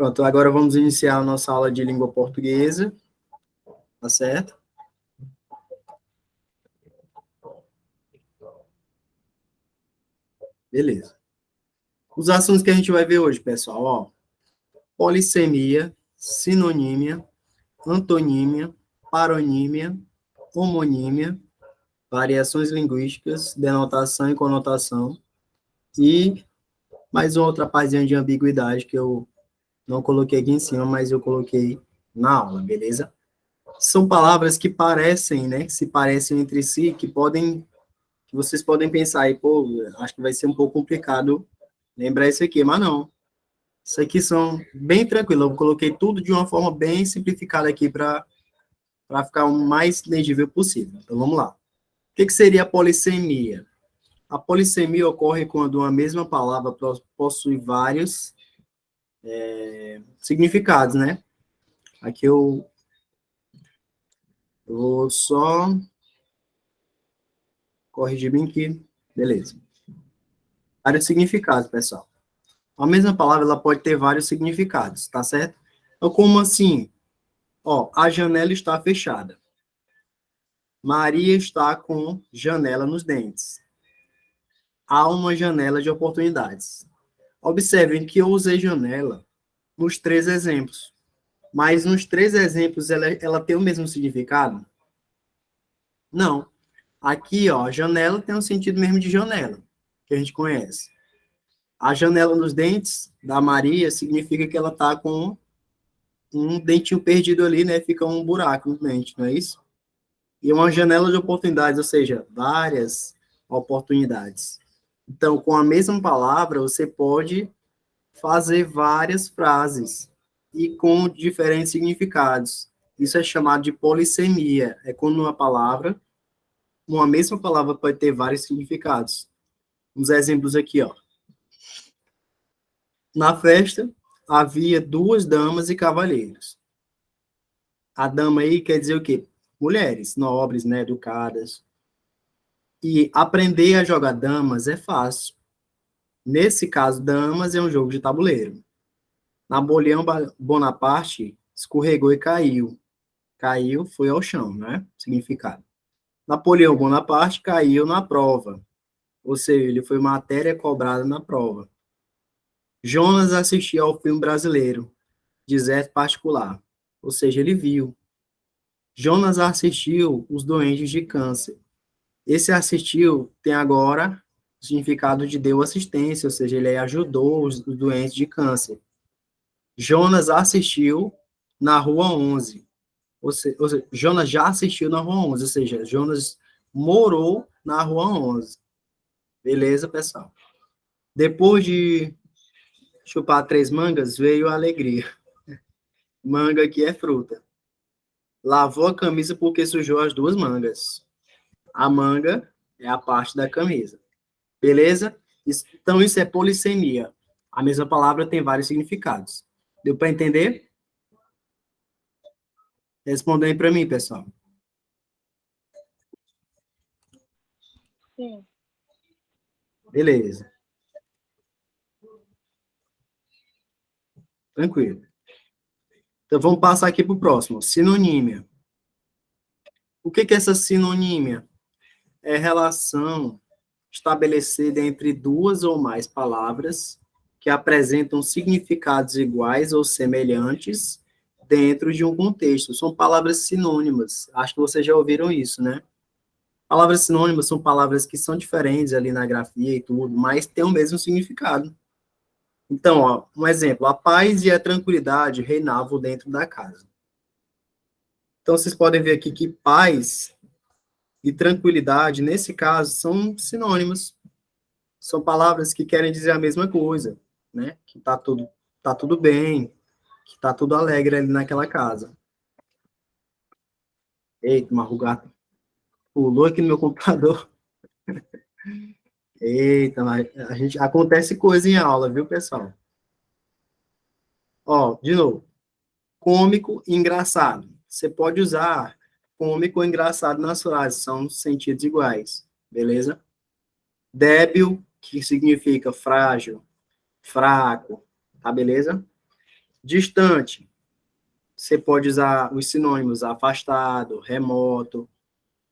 Pronto, agora vamos iniciar a nossa aula de língua portuguesa, tá certo? Beleza. Os assuntos que a gente vai ver hoje, pessoal, ó, polissemia, sinonímia, antonímia, paronímia, homonímia, variações linguísticas, denotação e conotação, e mais uma outra pazinha de ambiguidade que eu não coloquei aqui em cima, mas eu coloquei na aula, beleza? São palavras que parecem, né, que se parecem entre si, que vocês podem pensar aí, pô, acho que vai ser um pouco complicado lembrar isso aqui, mas não. Isso aqui são bem tranquilo, eu coloquei tudo de uma forma bem simplificada aqui para ficar o mais legível possível. Então, vamos lá. O que seria a polissemia? A polissemia ocorre quando uma mesma palavra possui vários significados, né? Aqui eu vou só corrigir bem aqui. Beleza. Vários significados, pessoal. A mesma palavra, ela pode ter vários significados, tá certo? Então, como assim? Ó, a janela está fechada. Maria está com janela nos dentes. Há uma janela de oportunidades. Observem que eu usei janela nos três exemplos. Mas nos três exemplos, ela tem o mesmo significado? Não. Aqui, ó, janela tem o sentido mesmo de janela, que a gente conhece. A janela nos dentes da Maria significa que ela está com um dentinho perdido ali, né? Fica um buraco no dente, não é isso? E uma janela de oportunidades, ou seja, várias oportunidades. Então, com a mesma palavra, você pode fazer várias frases e com diferentes significados. Isso é chamado de polissemia. É quando uma mesma palavra pode ter vários significados. Uns exemplos aqui, ó. Na festa, havia duas damas e cavalheiros. A dama aí quer dizer o quê? Mulheres nobres, né, educadas. E aprender a jogar damas é fácil. Nesse caso, damas é um jogo de tabuleiro. Napoleão Bonaparte escorregou e caiu. Caiu, foi ao chão, né? Significado. Napoleão Bonaparte caiu na prova. Ou seja, ele foi matéria cobrada na prova. Jonas assistiu ao filme brasileiro, Deserto Particular. Ou seja, ele viu. Jonas assistiu Os Doentes de Câncer. Esse assistiu tem agora o significado de deu assistência, ou seja, ele ajudou os doentes de câncer. Jonas assistiu na Rua 11. Ou seja, Jonas já assistiu na Rua 11, ou seja, Jonas morou na Rua 11. Beleza, pessoal? Depois de chupar três mangas, veio a alegria. Manga aqui é fruta. Lavou a camisa porque sujou as duas mangas. A manga é a parte da camisa. Beleza? Então, isso é polissemia. A mesma palavra tem vários significados. Deu para entender? Respondam aí para mim, pessoal. Sim. Beleza. Tranquilo. Então, vamos passar aqui para o próximo. Sinonímia. O que é essa sinonímia? É relação estabelecida entre duas ou mais palavras que apresentam significados iguais ou semelhantes dentro de um contexto. São palavras sinônimas. Acho que vocês já ouviram isso, né? Palavras sinônimas são palavras que são diferentes ali na grafia e tudo, mas têm o mesmo significado. Então, ó, um exemplo, a paz e a tranquilidade reinavam dentro da casa. Então, vocês podem ver aqui que paz e tranquilidade, nesse caso, são sinônimos. São palavras que querem dizer a mesma coisa, né? Que tá tudo bem, que tá tudo alegre ali naquela casa. Eita, uma rugada pulou aqui no meu computador. Eita, mas acontece coisa em aula, viu, pessoal? Ó, de novo. Cômico e engraçado. Você pode usar cômico ou engraçado nas frases, são sentidos iguais, beleza? Débil, que significa frágil, fraco, tá beleza? Distante, você pode usar os sinônimos afastado, remoto.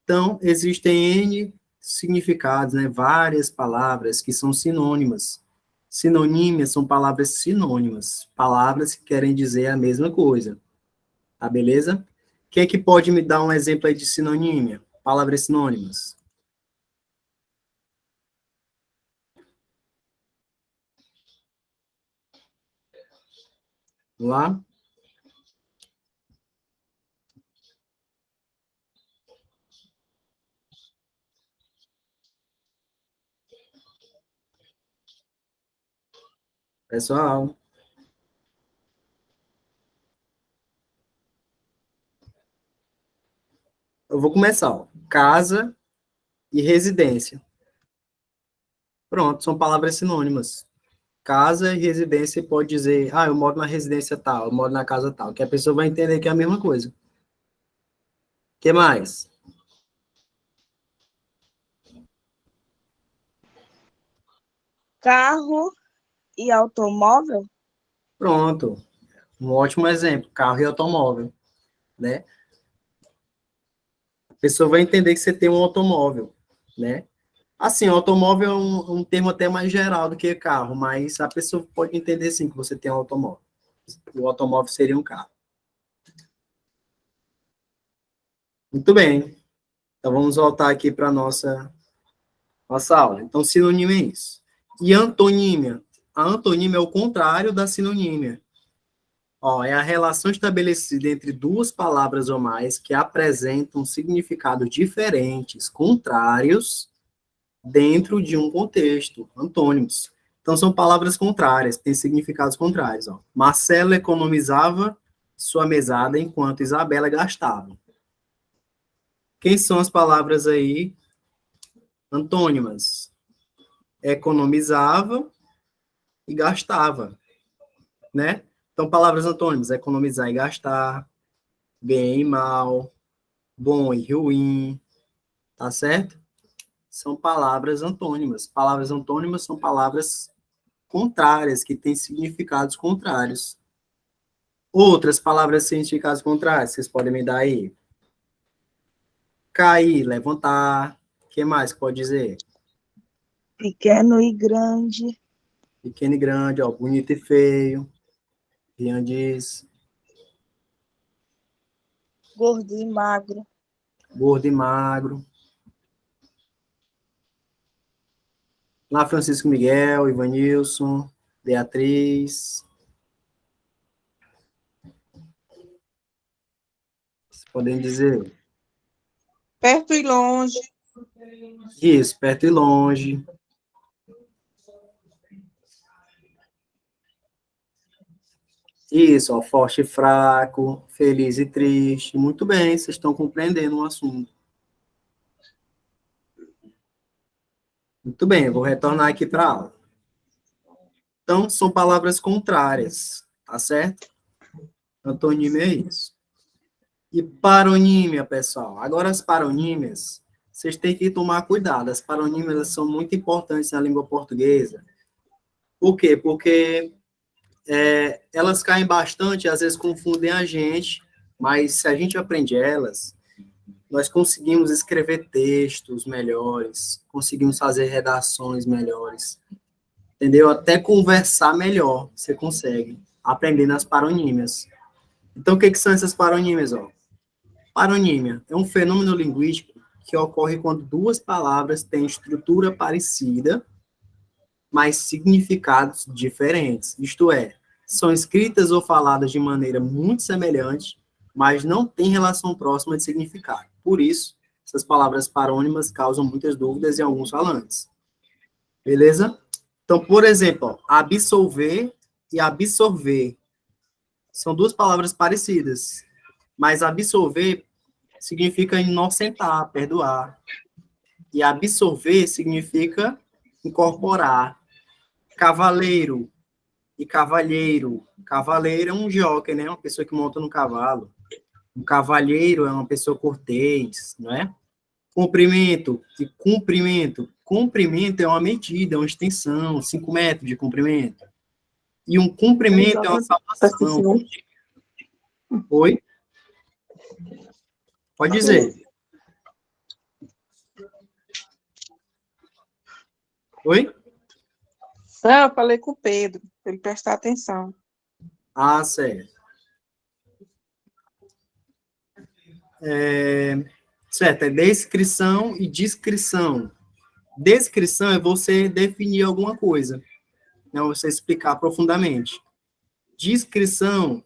Então, existem N significados, né? Várias palavras que são sinônimas. Sinonímias são palavras sinônimas, palavras que querem dizer a mesma coisa. Tá, beleza? Quem é que pode me dar um exemplo aí de sinonímia? Palavras sinônimas. Vamos lá? Pessoal, eu vou começar, ó. Casa e residência. Pronto, são palavras sinônimas. Casa e residência pode dizer, eu moro na residência tal, eu moro na casa tal, que a pessoa vai entender que é a mesma coisa. O que mais? Carro e automóvel? Pronto, um ótimo exemplo, carro e automóvel, né? A pessoa vai entender que você tem um automóvel, né? Assim, automóvel é um termo até mais geral do que carro, mas a pessoa pode entender sim que você tem um automóvel. O automóvel seria um carro. Muito bem. Então vamos voltar aqui para nossa aula. Então, sinônimo é isso. E antonímia? A antonímia é o contrário da sinonímia. Ó, é a relação estabelecida entre duas palavras ou mais que apresentam significados diferentes, contrários, dentro de um contexto, antônimos. Então, são palavras contrárias, têm significados contrários. Ó. Marcelo economizava sua mesada enquanto Isabela gastava. Quem são as palavras aí antônimas? Economizava e gastava, né? Então, palavras antônimas, economizar e gastar, bem e mal, bom e ruim, tá certo? São palavras antônimas. Palavras antônimas são palavras contrárias, que têm significados contrários. Outras palavras sem significados contrários, vocês podem me dar aí? Cair, levantar. O que mais que pode dizer? Pequeno e grande. Pequeno e grande, ó, bonito e feio. Rian diz. Gordo e magro. Gordo e magro. Lá, Francisco Miguel, Ivanilson, Beatriz. Vocês podem dizer. Perto e longe. Isso, perto e longe. Isso, ó, forte e fraco, feliz e triste. Muito bem, vocês estão compreendendo o assunto. Muito bem, eu vou retornar aqui para a aula. Então, são palavras contrárias, tá certo? Antonímia é isso. E paronímia, pessoal. Agora, as paronímias, vocês têm que tomar cuidado. As paronímias são muito importantes na língua portuguesa. Por quê? Porque elas caem bastante, às vezes confundem a gente, mas se a gente aprende elas, nós conseguimos escrever textos melhores, conseguimos fazer redações melhores, entendeu? Até conversar melhor, você consegue, aprendendo as paronímias. Então, o que são essas paronímias? Ó? Paronímia é um fenômeno linguístico que ocorre quando duas palavras têm estrutura parecida, mas significados diferentes. Isto é, são escritas ou faladas de maneira muito semelhante, mas não têm relação próxima de significado. Por isso, essas palavras parônimas causam muitas dúvidas em alguns falantes. Beleza? Então, por exemplo, ó, absolver e absorver são duas palavras parecidas, mas absolver significa inocentar, perdoar. E absorver significa incorporar. Cavaleiro e cavalheiro. Cavaleiro é um jockey, né? Uma pessoa que monta no cavalo. Um cavalheiro é uma pessoa cortês, não é? Comprimento e cumprimento. Comprimento é uma medida, é uma extensão, 5 metros de comprimento. E um cumprimento é uma saudação. Oi? Pode dizer. Oi? Não, eu falei com o Pedro, para ele prestar atenção. Ah, certo. Certo, é descrição e descrição. Descrição é você definir alguma coisa, não você explicar profundamente. Descrição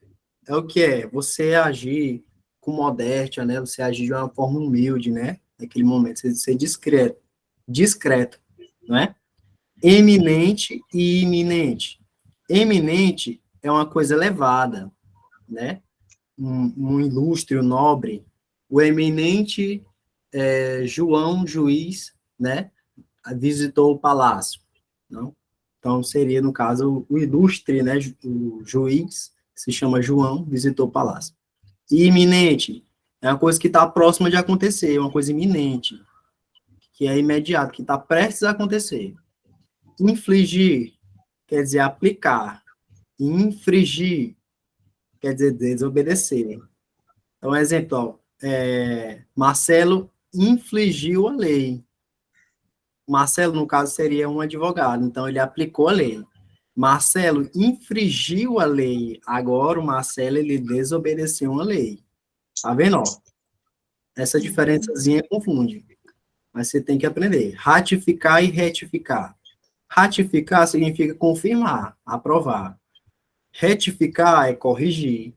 é o que é? Você agir com modéstia, né? Você agir de uma forma humilde, né? Naquele momento, você ser discreto, não é? Eminente e iminente. Eminente é uma coisa elevada, né? Um ilustre, um nobre. O eminente João Juiz, né? Visitou o palácio, não? Então, seria, no caso, o ilustre, né? O juiz, se chama João, visitou o palácio. E iminente é uma coisa que está próxima de acontecer, uma coisa iminente, que é imediato, que está prestes a acontecer. Infligir quer dizer aplicar. Infringir quer dizer desobedecer. Então, exemplo, ó, Marcelo infligiu a lei. Marcelo, no caso, seria um advogado, então ele aplicou a lei. Marcelo infringiu a lei. Agora, o Marcelo, ele desobedeceu uma lei. Tá vendo, ó? Essa diferençazinha confunde. Mas você tem que aprender. Ratificar e retificar. Ratificar significa confirmar, aprovar. Retificar é corrigir,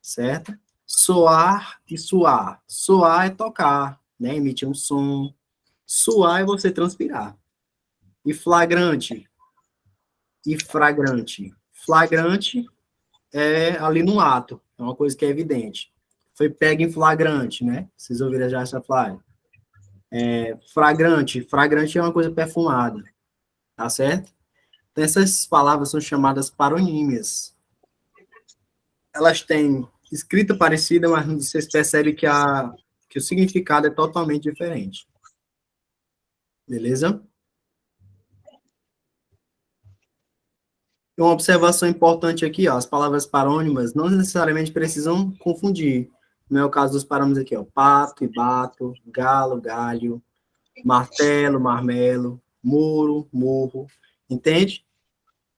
certo? Soar e suar. Soar é tocar, né? Emitir um som. Suar é você transpirar. E flagrante e fragrante. Flagrante é ali no ato, é uma coisa que é evidente. Foi pego em flagrante, né? Vocês ouviram já essa frase? Fragrante, fragrante é uma coisa perfumada, tá certo? Então, essas palavras são chamadas paronímias. Elas têm escrita parecida, mas vocês percebem que o significado é totalmente diferente. Beleza? Uma observação importante aqui, ó, as palavras parônimas não necessariamente precisam confundir. Não é o caso dos parônimos aqui, ó, pato e bato, galo, galho, martelo, marmelo, muro, morro, entende?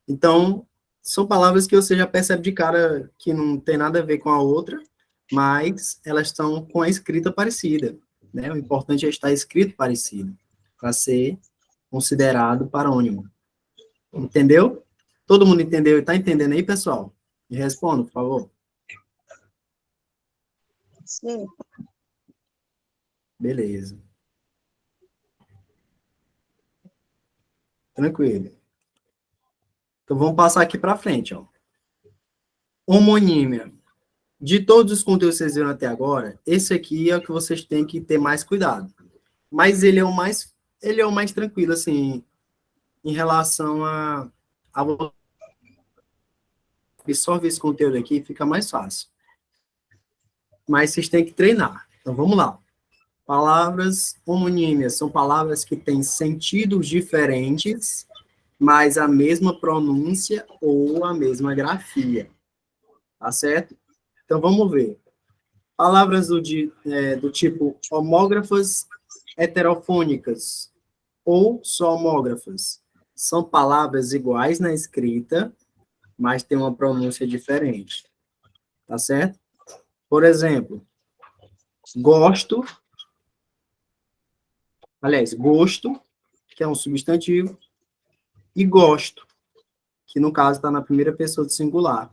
Então, são palavras que você já percebe de cara que não tem nada a ver com a outra, mas elas estão com a escrita parecida, né? O importante é estar escrito parecido, para ser considerado parônimo. Entendeu? Todo mundo entendeu e está entendendo aí, pessoal? Me responda, por favor. Sim. Beleza. Tranquilo. Então, vamos passar aqui para frente, ó. Homonímia. De todos os conteúdos que vocês viram até agora, esse aqui é o que vocês têm que ter mais cuidado. Mas ele é o mais tranquilo, assim, em relação a absorver esse conteúdo aqui, fica mais fácil. Mas vocês têm que treinar. Então, vamos lá. Palavras homonímias são palavras que têm sentidos diferentes, mas a mesma pronúncia ou a mesma grafia. Tá certo? Então, vamos ver. Palavras do tipo homógrafas heterofônicas ou só homógrafas. São palavras iguais na escrita, mas tem uma pronúncia diferente. Tá certo? Por exemplo, gosto, aliás, gosto, que é um substantivo, e gosto, que no caso está na primeira pessoa do singular,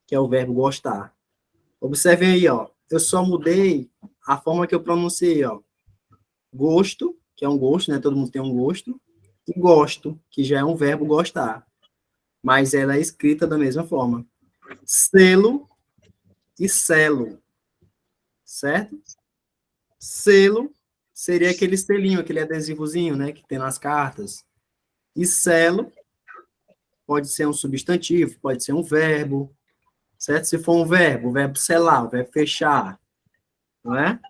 que é o verbo gostar. Observem aí, ó. Eu só mudei a forma que eu pronunciei, ó. Gosto, que é um gosto, né? Todo mundo tem um gosto. E gosto, que já é um verbo gostar. Mas ela é escrita da mesma forma. Selo e selo. Certo? Selo seria aquele selinho, aquele adesivozinho, né? Que tem nas cartas. E selo pode ser um substantivo, pode ser um verbo. Certo? Se for um verbo, o verbo selar, o verbo fechar. Não é?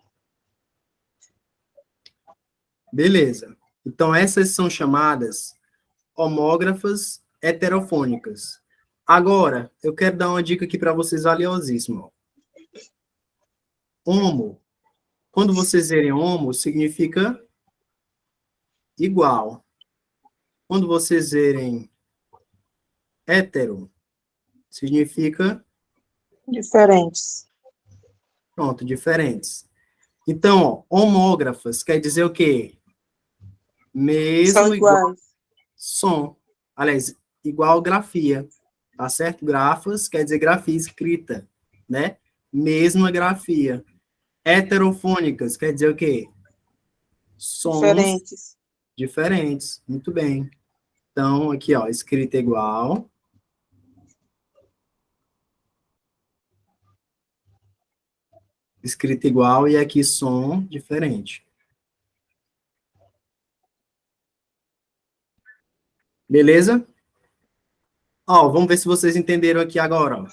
Beleza. Então, essas são chamadas homógrafas heterofônicas. Agora, eu quero dar uma dica aqui para vocês valiosíssima. Homo. Quando vocês verem homo, significa igual. Quando vocês verem hétero, significa, Diferentes. pronto, diferentes. Então, ó, homógrafas quer dizer o quê? São Mesmo, igual, iguais. som. Aliás, igual grafia, tá certo? Grafas quer dizer grafia escrita, né? Mesma grafia. Heterofônicas quer dizer o quê? Sons Diferentes. diferentes. Muito bem. Então, aqui, ó, escrita igual. Escrita igual e aqui som diferente. Beleza? Ó, vamos ver se vocês entenderam aqui agora, ó.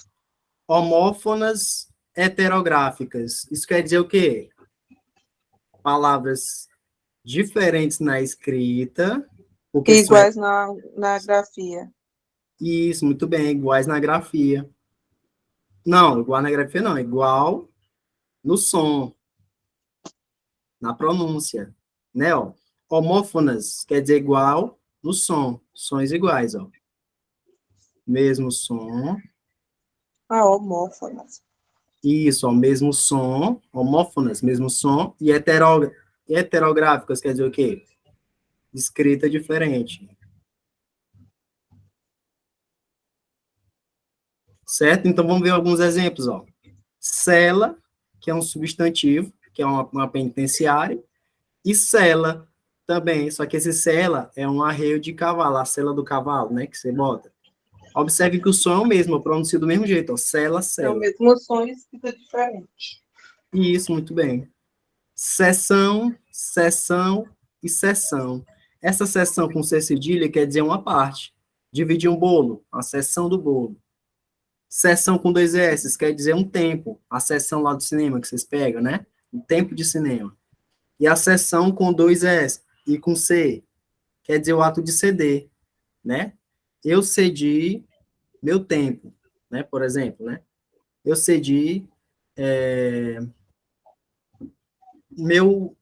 Homófonas heterográficas. Isso quer dizer o quê? Palavras diferentes na escrita, porque são Iguais na grafia. isso, muito bem, iguais na grafia. Não, igual na grafia não, igual no som, na pronúncia, né, ó. Homófonas quer dizer igual no som, sons iguais, ó. Mesmo som, Homófonas. isso, ó, mesmo som, homófonas, mesmo som, e heterográficas quer dizer o quê? Escrita diferente. Certo? Então, vamos ver alguns exemplos, ó. Cela, que é um substantivo, que é uma penitenciária, e cela também, só que esse cela é um arreio de cavalo, a cela do cavalo, né, que você bota. Observe que o som é o mesmo, eu pronuncio do mesmo jeito, ó, cela, É o cela. mesmo som e escrita diferente. Isso, muito bem. Seção, seção e seção. Essa seção com C cedilha quer dizer uma parte. Dividir um bolo, a seção do bolo. Seção com dois S quer dizer um tempo, a seção lá do cinema que vocês pegam, né? O tempo de cinema. E a seção com dois S e com C quer dizer o ato de ceder, né? Eu cedi meu tempo, né? Por exemplo, né? Eu cedi meu,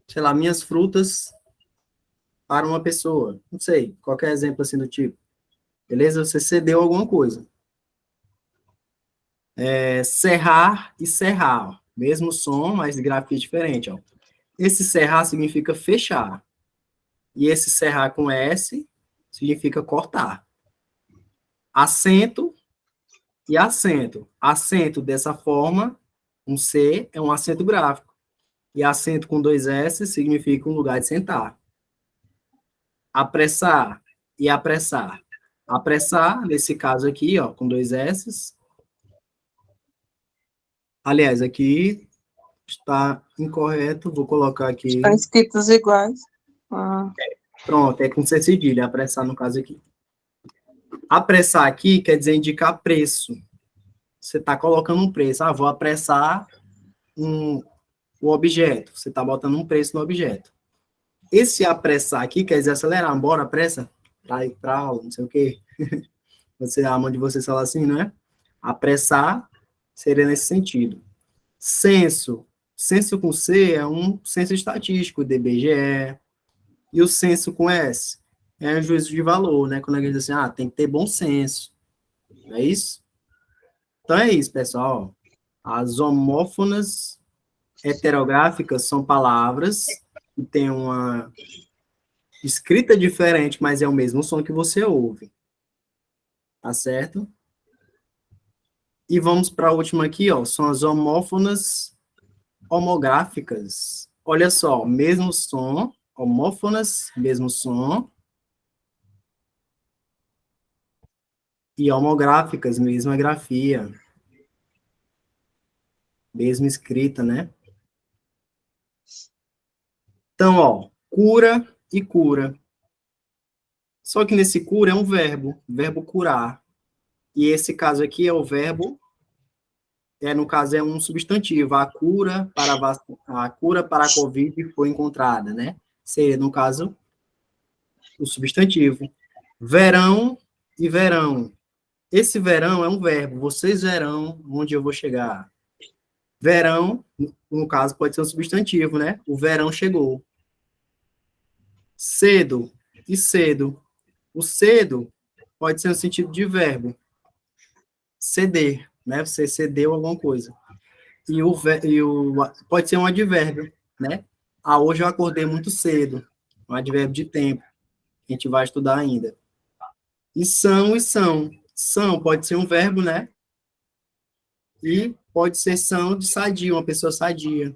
sei lá, minhas frutas para uma pessoa. Não sei, qualquer exemplo assim do tipo. Beleza? Você cedeu alguma coisa. Serrar e serrar, ó. Mesmo som, mas de grafia diferente, ó. Esse serrar significa fechar. E esse serrar com S significa cortar. Acento e acento. Acento dessa forma, um C é um acento gráfico. E acento com dois S significa um lugar de sentar. Apressar e apressar. Apressar, nesse caso aqui, ó, com dois S. Aliás, aqui está incorreto, vou colocar aqui. Estão escritos iguais. Pronto, é com C cedilha, apressar no caso aqui. Apressar aqui quer dizer indicar preço. Você está colocando um preço. Vou apressar o objeto. Você está botando um preço no objeto. Esse apressar aqui quer dizer acelerar. Bora, apressa. Para ir para aula, não sei o quê. A mão de vocês fala assim, não é? Apressar seria nesse sentido. Censo. Censo com C é um censo estatístico, do IBGE. E o censo com S é um juízo de valor, né? Quando a gente diz assim, tem que ter bom senso. É isso? Então é isso, pessoal. As homófonas heterográficas são palavras que têm uma escrita diferente, mas é o mesmo som que você ouve. Tá certo? E vamos para a última aqui, ó. São as homófonas homográficas. Olha só, mesmo som, homófonas, mesmo som. E homográficas, mesma grafia. Mesma escrita, né? Então, ó, cura e cura. Só que nesse cura é um verbo curar. E esse caso aqui é o verbo, no caso é um substantivo. A cura para a Covid foi encontrada, né? Seria, no caso, o substantivo. Verão e verão. esse verão é um verbo. Vocês verão onde eu vou chegar. Verão, no caso, pode ser um substantivo, né? O verão chegou. Cedo e cedo. O cedo pode ser no sentido de verbo. Ceder, né? Você cedeu alguma coisa. Pode ser um advérbio, né? Ah, hoje eu acordei muito cedo. Um advérbio de tempo. A gente vai estudar ainda. E são. São pode ser um verbo, né? E pode ser são de sadia, uma pessoa sadia.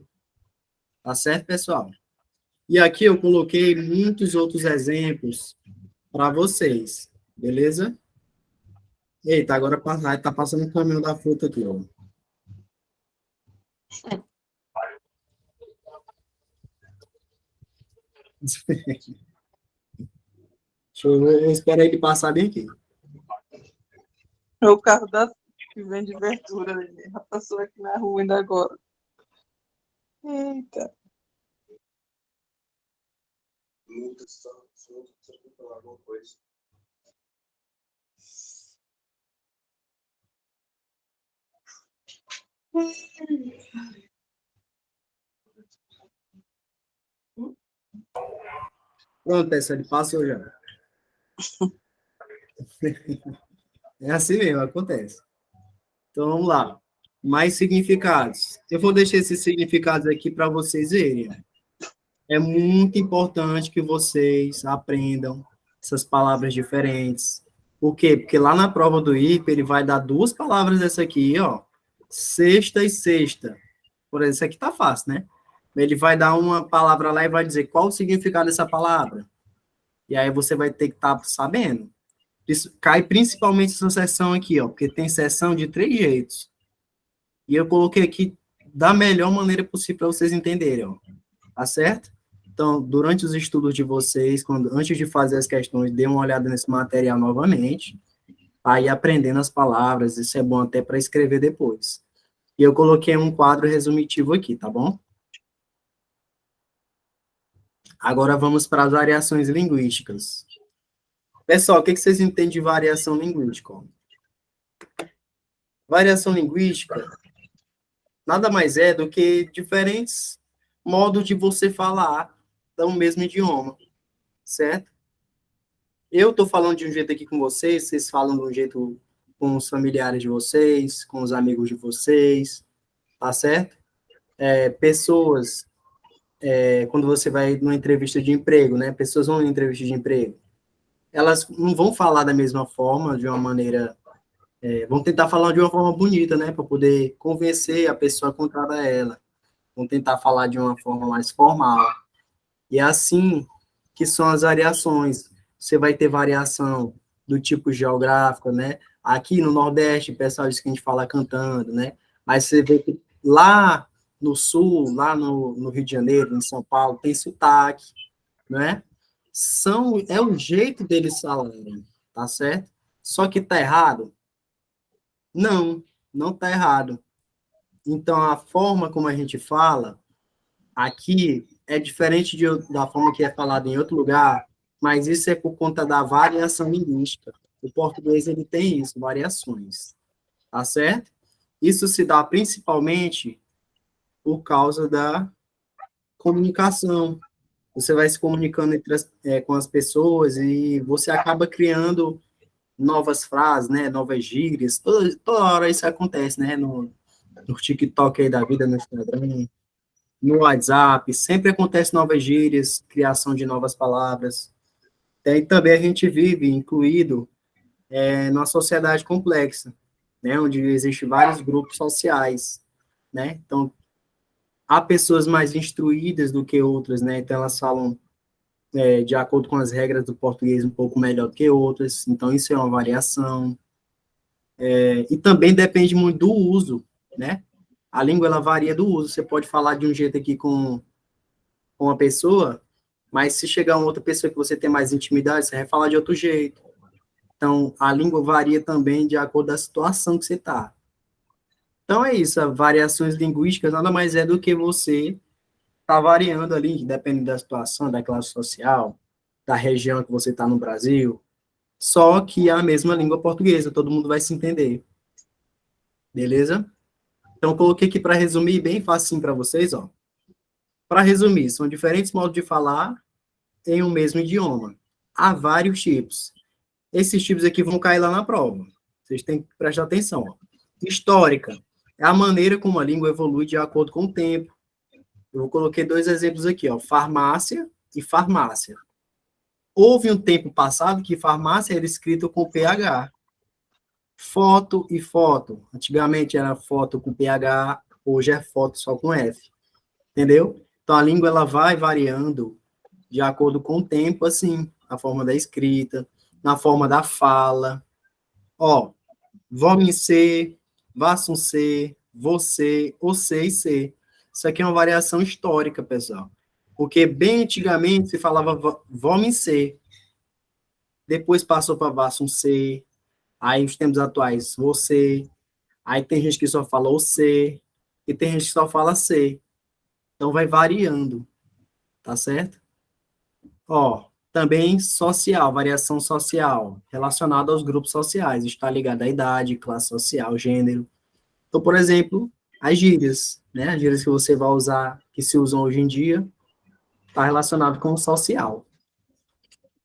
Tá certo, pessoal? E aqui eu coloquei muitos outros exemplos para vocês, beleza? Eita, agora tá passando o caminhão da fruta aqui, ó. Eu espero ele passar bem aqui. É o carro que vende verdura. Já passou aqui na rua ainda agora. Eita. Pronto, essa ele passou já. É assim mesmo, acontece. Então, vamos lá. Mais significados. Eu vou deixar esses significados aqui para vocês verem. É muito importante que vocês aprendam essas palavras diferentes. Por quê? Porque lá na prova do IRP, ele vai dar duas palavras dessa aqui, ó. Sexta e sexta. Por exemplo, isso aqui tá fácil, né? Ele vai dar uma palavra lá e vai dizer qual o significado dessa palavra. E aí você vai ter que estar sabendo. Isso cai principalmente essa seção aqui, ó, porque tem seção de 3 jeitos. E eu coloquei aqui da melhor maneira possível para vocês entenderem, ó. Tá certo? Então, durante os estudos de vocês, antes de fazer as questões, dê uma olhada nesse material novamente, aí aprendendo as palavras, isso é bom até para escrever depois. E eu coloquei um quadro resumitivo aqui, tá bom? Agora vamos para as variações linguísticas. Pessoal, o que vocês entendem de variação linguística? Variação linguística nada mais é do que diferentes modos de você falar do mesmo idioma, certo? Eu estou falando de um jeito aqui com vocês, vocês falam de um jeito com os familiares de vocês, com os amigos de vocês, tá certo? Pessoas, quando você vai numa entrevista de emprego, né? Pessoas vão em entrevista de emprego, elas não vão falar da mesma forma, de uma maneira... vão tentar falar de uma forma bonita, né? Para poder convencer a pessoa a contratar ela. Vão tentar falar de uma forma mais formal. E é assim que são as variações. Você vai ter variação do tipo geográfico, né? Aqui no Nordeste, o pessoal diz que a gente fala cantando, né? Mas você vê que lá no Sul, lá no Rio de Janeiro, em São Paulo, tem sotaque, né? É o jeito deles falarem, tá certo? Só que tá errado? Não, não tá errado. Então, a forma como a gente fala aqui é diferente da forma que é falado em outro lugar, mas isso é por conta da variação linguística. O português, ele tem isso, variações, tá certo? Isso se dá principalmente por causa da comunicação. Você vai se comunicando com as pessoas e você acaba criando novas frases, né, novas gírias. Toda hora isso acontece, né, no TikTok aí da vida, no Instagram, no WhatsApp, sempre acontece novas gírias, criação de novas palavras. E também a gente vive incluído numa sociedade complexa, né, onde existem vários grupos sociais, né? Então, há pessoas mais instruídas do que outras, né? Então, elas falam de acordo com as regras do português um pouco melhor do que outras. Então, isso é uma variação. E também depende muito do uso, né? A língua, ela varia do uso. Você pode falar de um jeito aqui com uma pessoa, mas se chegar uma outra pessoa que você tem mais intimidade, você vai falar de outro jeito. Então, a língua varia também de acordo com a situação que você está. Então, é isso. As variações linguísticas nada mais é do que você tá variando ali, dependendo da situação, da classe social, da região que você está no Brasil, só que é a mesma língua portuguesa, todo mundo vai se entender. Beleza? Então, coloquei aqui para resumir bem facinho para vocês, ó. Para resumir, são diferentes modos de falar em um mesmo idioma. Há vários tipos. Esses tipos aqui vão cair lá na prova. Vocês têm que prestar atenção, ó. Histórica é a maneira como a língua evolui de acordo com o tempo. Eu coloquei 2 exemplos aqui, ó, farmácia e farmácia. Houve um tempo passado que farmácia era escrito com PH. Foto e foto. Antigamente era foto com PH, hoje é foto só com F. Entendeu? Então a língua ela vai variando de acordo com o tempo, assim, na forma da escrita, na forma da fala. Ó, vome ser, vassum ser, você, você e ser. Isso aqui é uma variação histórica, pessoal. Porque bem antigamente se falava vome ser, depois passou para vassum ser, aí os tempos atuais, você, aí tem gente que só fala você, e tem gente que só fala ser. Então vai variando, tá certo? Ó, também social, variação social, relacionada aos grupos sociais, está ligada à idade, classe social, gênero. Então, por exemplo, as gírias, né? As gírias que você vai usar, que se usam hoje em dia, está relacionado com o social.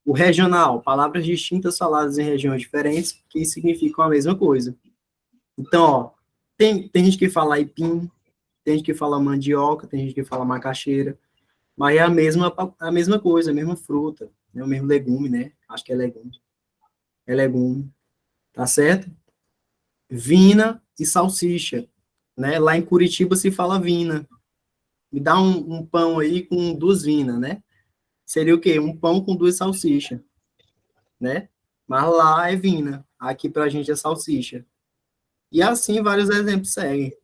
O regional, palavras distintas faladas em regiões diferentes que significam a mesma coisa. Então, ó, tem gente que fala aipim, tem gente que fala mandioca, tem gente que fala macaxeira, mas é a mesma coisa, a mesma fruta, né? O mesmo legume, né? Acho que é legume. É legume, tá certo? Vina e salsicha, né? Lá em Curitiba se fala vina. Me dá um pão aí com 2 vinas, né? Seria o quê? Um pão com 2 salsichas, né? Mas lá é vina, aqui pra gente é salsicha. E assim vários exemplos seguem.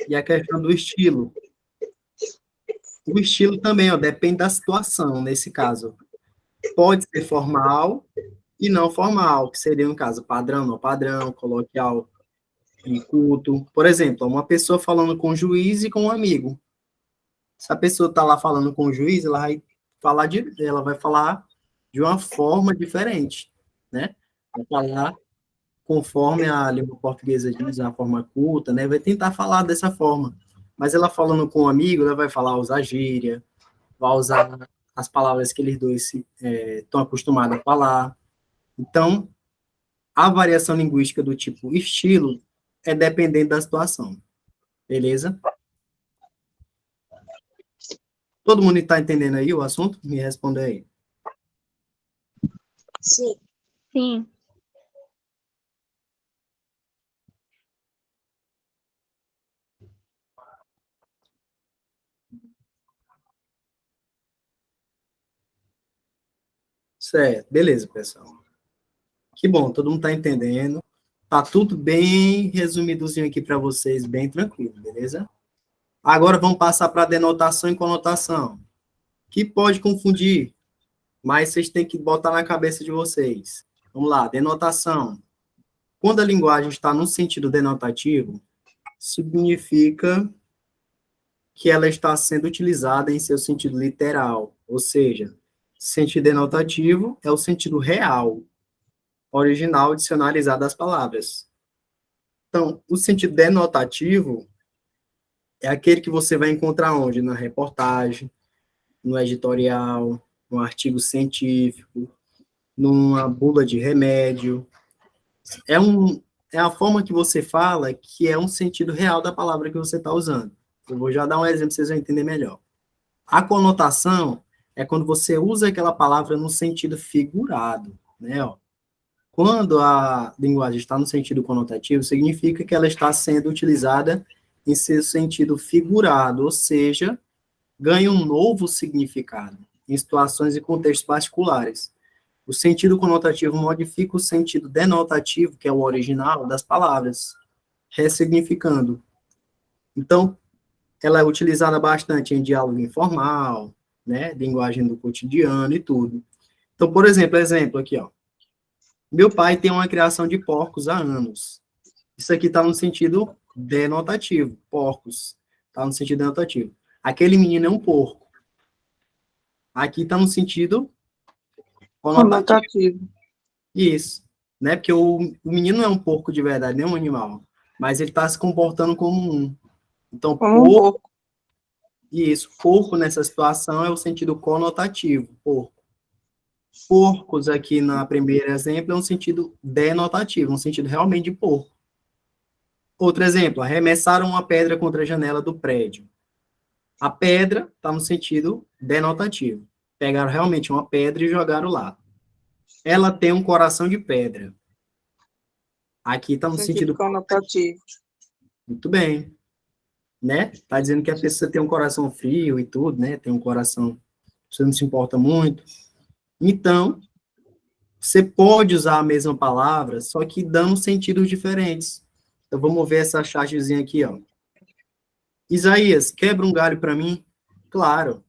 E a questão do estilo. O estilo também, ó, depende da situação, nesse caso. Pode ser formal e não formal, que seria, no caso, padrão, não padrão, coloquial e culto. Por exemplo, uma pessoa falando com o juiz e com um amigo. Se a pessoa está lá falando com o juiz, ela vai falar de uma forma diferente, né? Vai falar conforme a língua portuguesa diz, uma forma culta, né? Vai tentar falar dessa forma. Mas ela falando com um amigo, ela vai falar, usar gíria, vai usar as palavras que eles dois estão acostumados a falar. Então, a variação linguística do tipo estilo é dependente da situação. Beleza? Todo mundo está entendendo aí o assunto? Me responde aí. Sim. Sim. Certo. Beleza, pessoal. Que bom, todo mundo está entendendo. Tá tudo bem resumidozinho aqui para vocês, bem tranquilo, beleza? Agora vamos passar para denotação e conotação, que pode confundir, mas vocês têm que botar na cabeça de vocês. Vamos lá, denotação. Quando a linguagem está no sentido denotativo, significa que ela está sendo utilizada em seu sentido literal, ou seja, sentido denotativo é o sentido real, original, dicionarizado das palavras. Então, o sentido denotativo é aquele que você vai encontrar onde? Na reportagem, no editorial, no artigo científico, numa bula de remédio. É a forma que você fala que é um sentido real da palavra que você está usando. Eu vou já dar um exemplo para vocês vão entender melhor. A conotação é quando você usa aquela palavra no sentido figurado, né? Ó. Quando a linguagem está no sentido conotativo, significa que ela está sendo utilizada em seu sentido figurado, ou seja, ganha um novo significado em situações e contextos particulares. O sentido conotativo modifica o sentido denotativo, que é o original, das palavras, ressignificando. Então, ela é utilizada bastante em diálogo informal, né, linguagem do cotidiano e tudo. Então, por exemplo aqui, ó. Meu pai tem uma criação de porcos há anos. Isso aqui está no sentido denotativo, porcos. Está no sentido denotativo. Aquele menino é um porco. Aqui está no sentido conotativo. Isso, né? Porque o menino não é um porco de verdade, nem um animal, mas ele está se comportando como um. Então, Como um porco. isso, porco nessa situação é o sentido conotativo, porco. Porcos aqui na primeiro exemplo é um sentido denotativo, um sentido realmente de porco. Outro exemplo, arremessaram uma pedra contra a janela do prédio. A pedra está no sentido denotativo. Pegaram realmente uma pedra e jogaram lá. Ela tem um coração de pedra. Aqui está no Sentido sentido conotativo. muito bem, né? Está dizendo que a pessoa tem um coração frio e tudo, né? Tem um coração, você não se importa muito. Então, você pode usar a mesma palavra, só que dando sentidos diferentes. Então, vamos ver essa chargezinha aqui, ó. Isaías, quebra um galho para mim? Claro.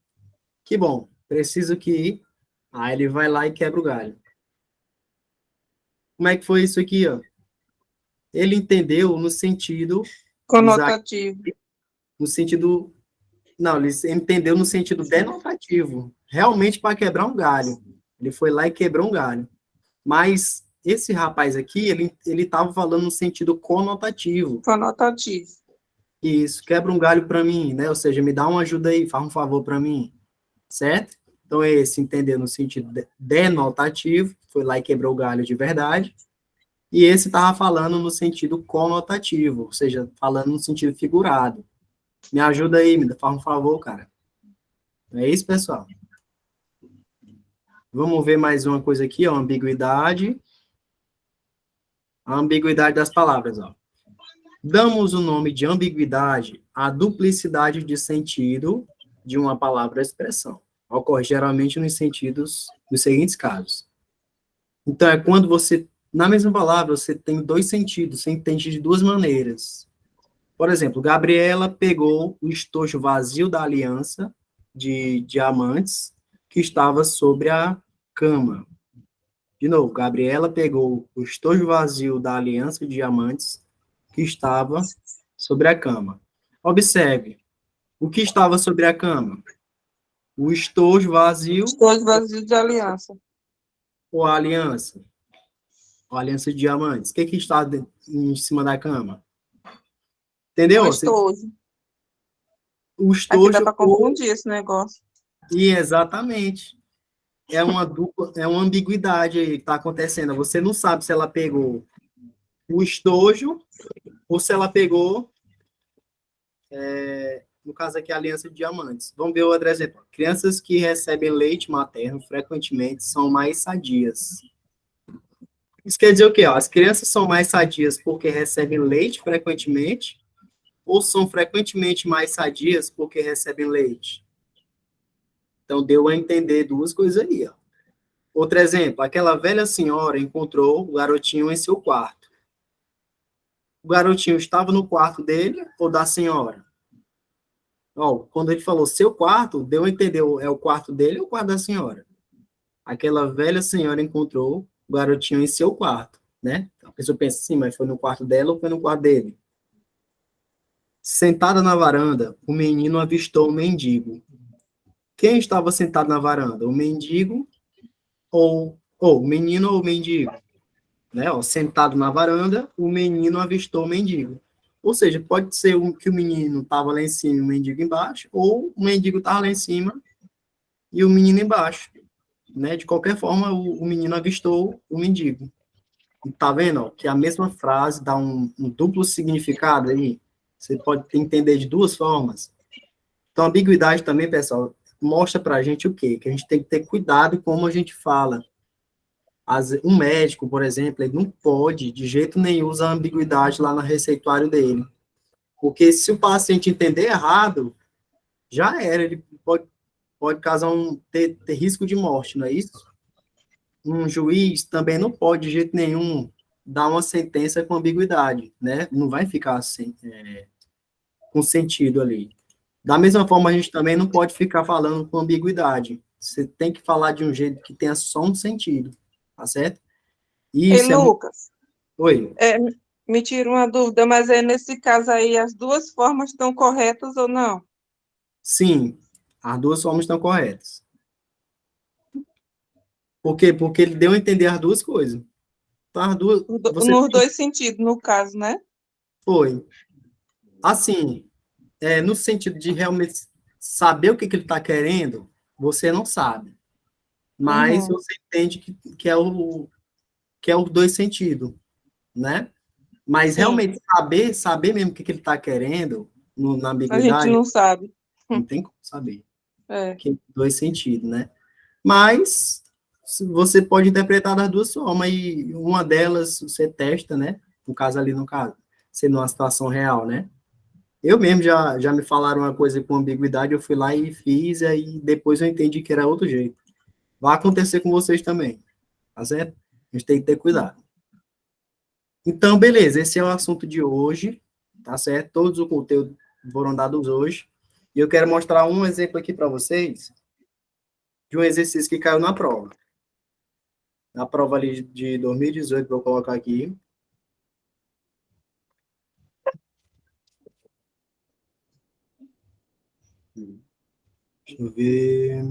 Que bom. Preciso que... Aí ele vai lá e quebra o galho. Como é que foi isso aqui, ó? Ele entendeu no sentido... Conotativo. No sentido... Não, ele entendeu no sentido denotativo. Realmente para quebrar um galho. Ele foi lá e quebrou um galho. Mas esse rapaz aqui, ele estava falando no sentido conotativo. Conotativo. Isso, quebra um galho para mim, né? Ou seja, me dá uma ajuda aí, faz um favor para mim, certo? Então, esse entendeu no sentido denotativo, foi lá e quebrou o galho de verdade. E esse estava falando no sentido conotativo, ou seja, falando no sentido figurado. Me ajuda aí, me faz um favor, cara. É isso, pessoal. Vamos ver mais uma coisa aqui, ó, ambiguidade. A ambiguidade das palavras, ó. Damos o nome de ambiguidade à duplicidade de sentido de uma palavra ou expressão. Ocorre geralmente nos seguintes casos. Então, é quando você, na mesma palavra, você tem dois sentidos, você entende de duas maneiras. Por exemplo, Gabriela pegou o estojo vazio da aliança de diamantes que estava sobre a cama. De novo, Gabriela pegou o estojo vazio da aliança de diamantes que estava sobre a cama. Observe, o que estava sobre a cama? O estojo vazio Estojo vazio de aliança. ou a aliança? Ou a aliança de diamantes. O que está em cima da cama? Entendeu? O estojo. O Aqui dá estojo para confundir esse negócio. E exatamente. É uma dupla, é uma ambiguidade aí que está acontecendo. Você não sabe se ela pegou o estojo ou se ela pegou, no caso aqui, a aliança de diamantes. Vamos ver outro exemplo. Crianças que recebem leite materno frequentemente são mais sadias. Isso quer dizer o quê? Ó, as crianças são mais sadias porque recebem leite frequentemente ou são frequentemente mais sadias porque recebem leite? Então, deu a entender duas coisas aí, ó. Outro exemplo, aquela velha senhora encontrou o garotinho em seu quarto. O garotinho estava no quarto dele ou da senhora? Ó, quando ele falou seu quarto, deu a entender, é o quarto dele ou o quarto da senhora? Aquela velha senhora encontrou o garotinho em seu quarto, né? A pessoa pensa assim, mas foi no quarto dela ou foi no quarto dele? Sentada na varanda, o menino avistou um mendigo. Quem estava sentado na varanda? O mendigo ou o menino ou o mendigo? Né, ó, sentado na varanda, o menino avistou o mendigo. Ou seja, pode ser que o menino estava lá em cima e o mendigo embaixo, ou o mendigo estava lá em cima e o menino embaixo. Né? De qualquer forma, o menino avistou o mendigo. E tá vendo ó, que a mesma frase dá um duplo significado aí? Você pode entender de duas formas. Então, a ambiguidade também, pessoal, mostra para a gente o quê? Que a gente tem que ter cuidado como a gente fala. Um médico, por exemplo, ele não pode, de jeito nenhum, usar ambiguidade lá no receituário dele. Porque se o paciente entender errado, já era, ele pode causar ter risco de morte, não é isso? Um juiz também não pode, de jeito nenhum, dar uma sentença com ambiguidade, né? Não vai ficar assim, com sentido ali. Da mesma forma, a gente também não pode ficar falando com ambiguidade. Você tem que falar de um jeito que tenha só um sentido, tá certo? E Ei, isso é muito... Lucas, Oi. me tira uma dúvida, mas nesse caso aí as duas formas estão corretas ou não? Sim, as duas formas estão corretas. Por quê? Porque ele deu a entender as duas coisas. Então, as duas, você Nos dois sentidos, no caso, né? foi. Assim, no sentido de realmente saber o que ele está querendo, você não sabe. Mas Uhum. você entende que é os dois sentidos, né? Mas Sim, realmente saber mesmo o que ele está querendo na a gente ambiguidade, não sabe. não tem como saber. É. Que é dois sentidos, né? Mas você pode interpretar das duas formas e uma delas você testa, né? No caso ali, no caso, sendo uma situação real, né? Eu mesmo já me falaram uma coisa com ambiguidade, eu fui lá e fiz, e aí depois eu entendi que era outro jeito. Vai acontecer com vocês também, tá certo? A gente tem que ter cuidado. Então, beleza, esse é o assunto de hoje, tá certo? Todos os conteúdos foram dados hoje. E eu quero mostrar um exemplo aqui para vocês de um exercício que caiu na prova. Na prova ali de 2018, vou colocar aqui. Deixa eu ver.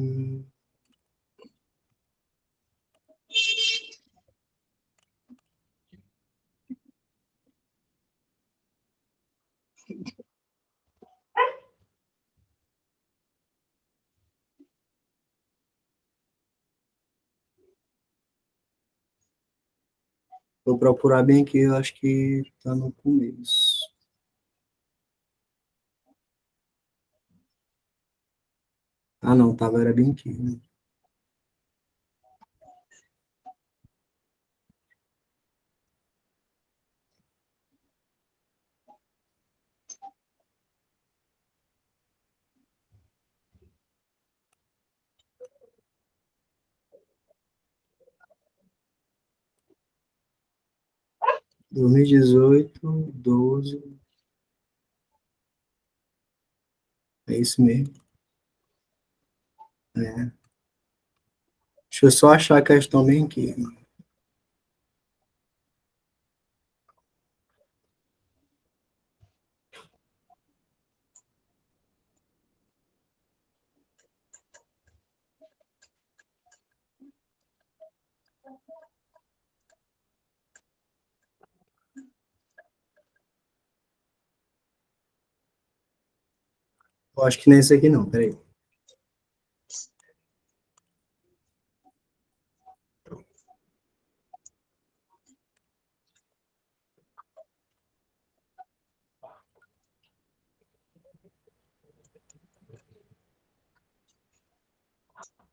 Vou procurar bem aqui, eu acho que está no começo. Ah, não, tava, era bem aqui. Né? Dois mil e 2018, 12. É isso mesmo. É. Deixa eu só achar a questão bem aqui. Eu acho que nem esse aqui não, peraí.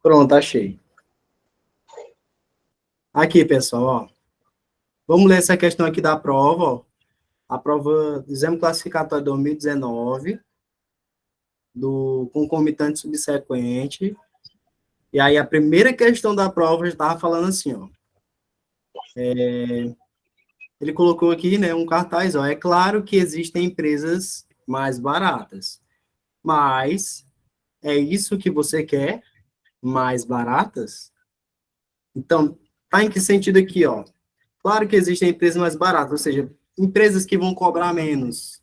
Pronto, achei. Aqui, pessoal, ó. Vamos ler essa questão aqui da prova, ó. A prova do exame classificatório 2019, do concomitante subsequente. E aí, a primeira questão da prova já estava falando assim, ó. Ele colocou aqui, né, um cartaz, ó. É claro que existem empresas mais baratas, mas é isso que você quer? Mais baratas? Então, tá em que sentido aqui, ó? Claro que existem empresas mais baratas, ou seja, empresas que vão cobrar menos.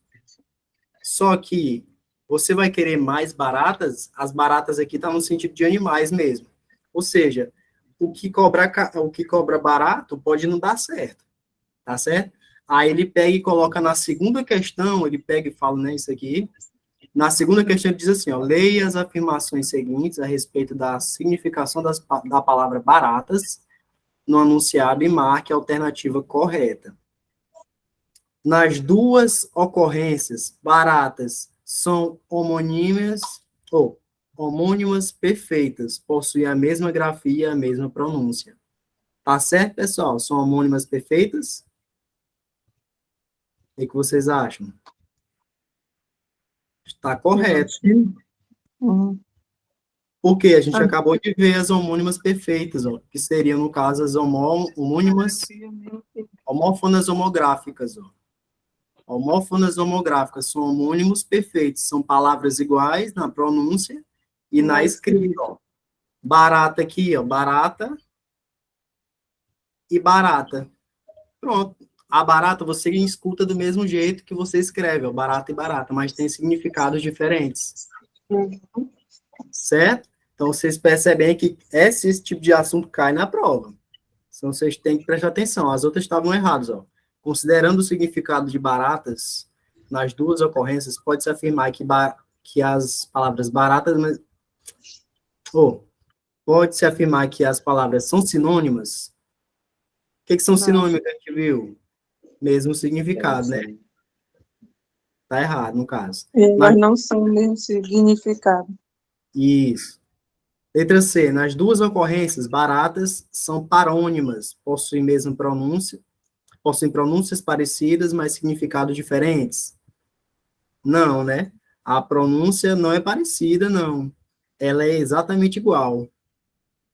Só que você vai querer mais baratas, as baratas aqui tá no sentido de animais mesmo. Ou seja, o que cobra barato pode não dar certo, tá certo? Aí ele pega e coloca na segunda questão, ele pega e fala, né, isso aqui. Na segunda questão ele diz assim, ó, leia as afirmações seguintes a respeito da significação da palavra baratas no anunciado e marque a alternativa correta. Nas duas ocorrências, baratas são homonímias ou homônimas perfeitas, possuem a mesma grafia, a mesma pronúncia. Tá certo, pessoal? São homônimas perfeitas? O que vocês acham? Está Eu correto. acho que. Uhum. Porque a gente Ah, acabou de ver as homônimas perfeitas, ó, que seriam, no caso, as homônimas, homófonas homográficas. Ó. Homófonas homográficas são homônimos perfeitos, são palavras iguais na pronúncia e na escrita. Ó. Barata aqui, ó, barata e barata. Pronto. A barata você escuta do mesmo jeito que você escreve, ó, barata e barata, mas tem significados diferentes. Certo? Então, vocês percebem que esse tipo de assunto cai na prova. Então, vocês têm que prestar atenção. As outras estavam erradas, ó. Considerando o significado de baratas, nas duas ocorrências, pode-se afirmar que as palavras baratas... Ou, pode-se afirmar que as palavras são sinônimas? O que são Não. sinônimos que a gente viu? Mesmo significado, né? Tá errado, no caso. Elas não são o mesmo significado. Isso. Letra C. Nas duas ocorrências, baratas são parônimas, possuem pronúncias parecidas, mas significados diferentes. Não, né? A pronúncia não é parecida, não. Ela é exatamente igual,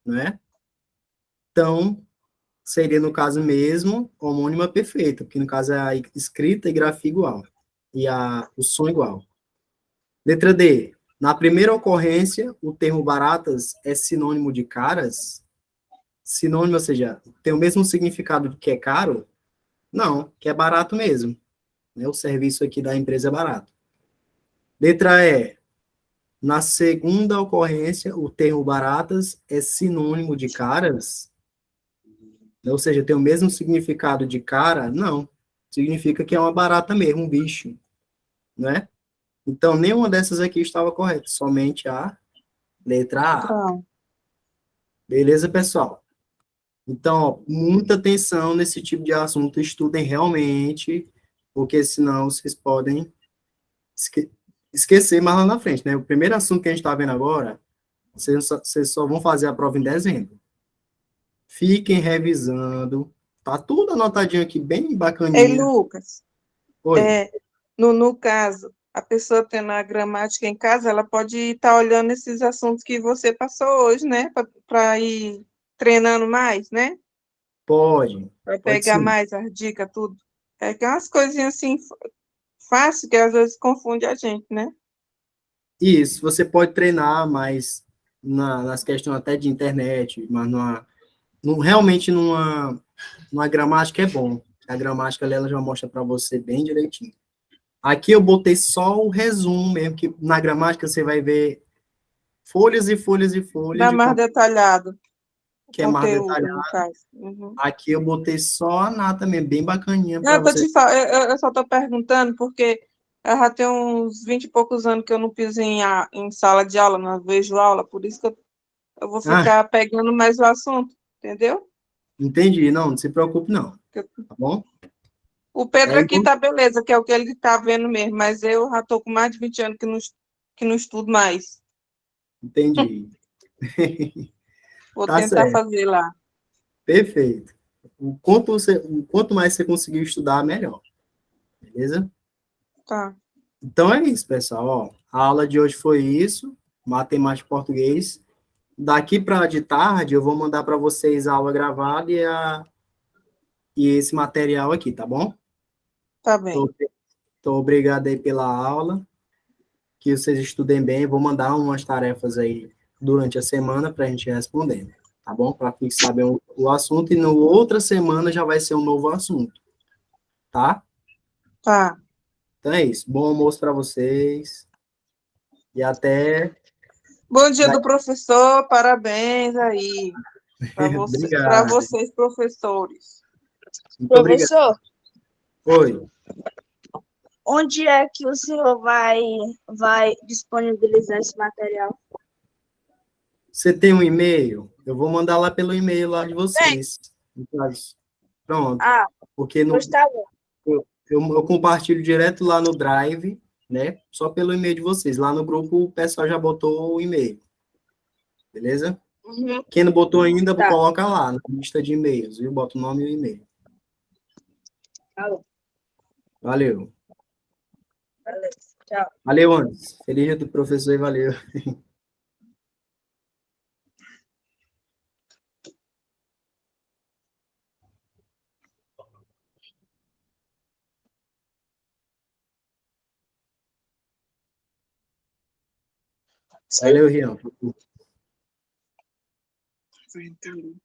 né? Então, seria, no caso mesmo, homônima perfeita, porque no caso é a escrita e grafia igual, e o som igual. Letra D. Na primeira ocorrência, o termo baratas é sinônimo de caras? Sinônimo, ou seja, tem o mesmo significado que é caro? Não, que é barato mesmo. Né? O serviço aqui da empresa é barato. Letra E. Na segunda ocorrência, o termo baratas é sinônimo de caras? Ou seja, tem o mesmo significado de cara? Não. Significa que é uma barata mesmo, um bicho. Né? Então, nenhuma dessas aqui estava correta, somente a letra A. Então, Beleza, pessoal? Então, ó, muita atenção nesse tipo de assunto, estudem realmente, porque senão vocês podem esquecer mais lá na frente, né? O primeiro assunto que a gente está vendo agora, vocês só vão fazer a prova em dezembro. Fiquem revisando, tá tudo anotadinho aqui, bem ei, bacaninha. Lucas, Oi, no caso, a pessoa tendo a gramática em casa, ela pode estar olhando esses assuntos que você passou hoje, né? Para ir treinando mais, né? Para pode pegar sim. mais as dicas, tudo. É que é umas coisinhas assim, fácil, que às vezes confunde a gente, né? Isso, você pode treinar mais nas questões até de internet, mas realmente numa gramática é bom. A gramática ali, ela já mostra para você bem direitinho. Aqui eu botei só o resumo mesmo, que na gramática você vai ver folhas e folhas e folhas Dá de mais detalhado o que é mais conteúdo, detalhado. no caso. Uhum. Aqui eu botei só a nata mesmo, bem bacaninha Não, para você. eu só estou perguntando porque eu já tenho uns 20 e poucos anos que eu não piso em sala de aula, não vejo aula, por isso que eu vou Ah, ficar pegando mais o assunto, entendeu? entendi. Não se preocupe não, tá bom? O Pedro É, aqui tá beleza, que é o que ele tá vendo mesmo, mas eu já tô com mais de 20 anos que não estudo mais. entendi. Vou Tá tentar certo. fazer lá. Perfeito. O quanto mais você conseguir estudar, melhor. Beleza? Tá, Então é isso, pessoal. Ó, a aula de hoje foi isso, matemática e português. Daqui para de tarde eu vou mandar para vocês a aula gravada e esse material aqui, tá bom? tá bem. Tô obrigado aí pela aula, que vocês estudem bem. Vou mandar umas tarefas aí durante a semana para a gente responder, tá bom? Para fixar bem o assunto e na outra semana já vai ser um novo assunto, tá? Tá. Então é isso. Bom almoço para vocês e até. Bom dia do professor, parabéns aí para Obrigado. vocês, professores. Muito obrigado. Professor, Oi. onde é que o senhor vai disponibilizar esse material? Você tem um e-mail? Eu vou mandar lá pelo e-mail lá de Tem. vocês. No caso. Pronto. Ah, Porque pois tá bom. eu compartilho direto lá no Drive, né? Só pelo e-mail de vocês. Lá no grupo o pessoal já botou o e-mail. Beleza? Uhum, Quem não botou ainda, tá, coloca lá na lista de e-mails, viu? Bota o nome e o e-mail. tá bom. Valeu. Beleza. Tchau. Valeu, Anderson. Feliz dia do professor e valeu. Valeu, Rian. Sim, entendi.